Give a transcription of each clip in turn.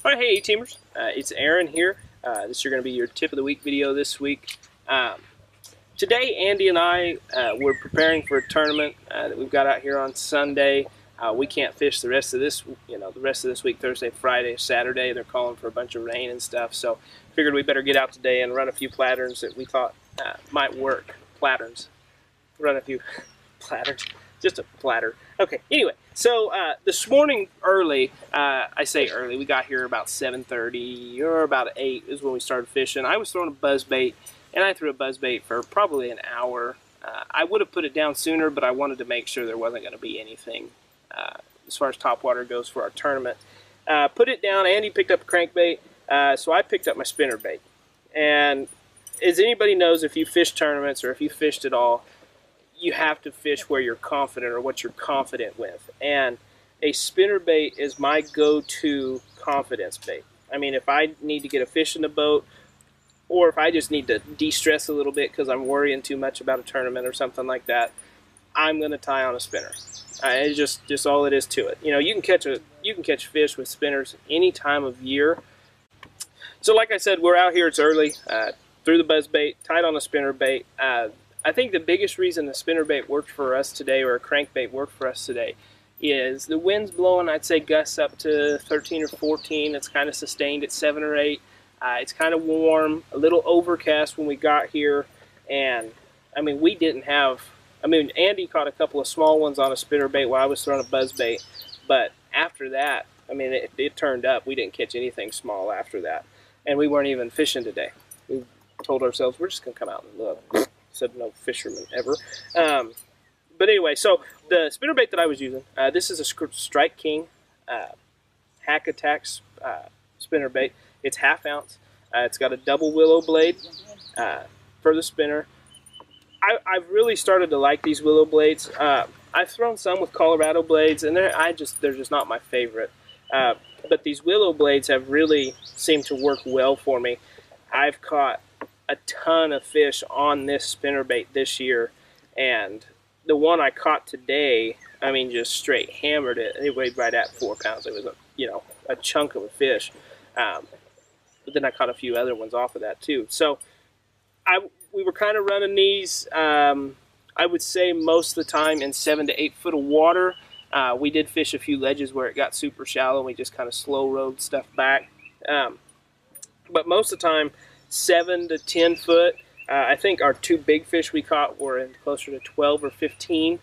Alright, hey teamers, it's Aaron here. This is going to be your tip of the week video this week. Today Andy and I we're preparing for a tournament that we've got out here on Sunday. We can't fish the rest of this, the rest of this week, Thursday, Friday, Saturday. They're calling for a bunch of rain and stuff, so figured we better get out today and run a few patterns that we thought might work. Run a few platters. Just a platter. Okay, anyway, so this morning early, I say early, we got here about 7:30 or about 8 is when we started fishing. I was throwing a buzzbait, and I threw a buzzbait for probably an hour. I would have put it down sooner, but I wanted to make sure there wasn't going to be anything as far as topwater goes for our tournament. Put it down, Andy picked up a crankbait, so I picked up my spinnerbait. And as anybody knows, if you fish tournaments or if you fished at all, you have to fish where you're confident or what you're confident with. And a spinnerbait is my go-to confidence bait. I mean, if I need to get a fish in the boat, or if I just need to de-stress a little bit because I'm worrying too much about a tournament or something like that, I'm going to tie on a spinner. It's just all it is to it. You can catch fish with spinners any time of year. So like I said, we're out here, it's early, threw the buzzbait, tied on a spinnerbait. I think the biggest reason the spinnerbait worked for us today, or a crankbait worked for us today, is the wind's blowing, I'd say gusts up to 13 or 14. It's kind of sustained at 7 or 8. It's kind of warm, a little overcast when we got here. And, I mean, Andy caught a couple of small ones on a spinnerbait while I was throwing a buzzbait. But after that, I mean, it turned up. We didn't catch anything small after that. And we weren't even fishing today. We told ourselves, we're just going to come out and look. Said no fisherman ever. But anyway, so the spinnerbait that I was using, this is a Strike King Hack Attack spinnerbait. It's ½ ounce. It's got a double willow blade for the spinner. I've really started to like these willow blades. I've thrown some with Colorado blades, and they're just not my favorite. But these willow blades have really seemed to work well for me. I've caught a ton of fish on this spinnerbait this year, and the one I caught today, I mean, just straight hammered it. It weighed right at 4 pounds. It was a chunk of a fish. But then I caught a few other ones off of that too. So we were kind of running these, I would say most of the time in 7 to 8 foot of water. We did fish a few ledges where it got super shallow, and we just kind of slow rode stuff back. But most of the time, 7 to 10 foot. I think our 2 big fish we caught were in closer to 12 or 15,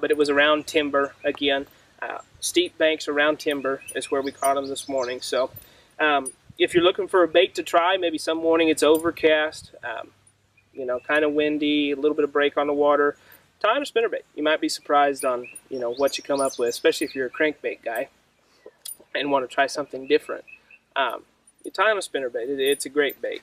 but it was around timber again. Steep banks around timber is where we caught them this morning. So if you're looking for a bait to try, maybe some morning it's overcast, kind of windy, a little bit of break on the water, tie on a spinnerbait. You might be surprised on what you come up with, especially if you're a crankbait guy and want to try something different. You tie on a spinnerbait. It's a great bait.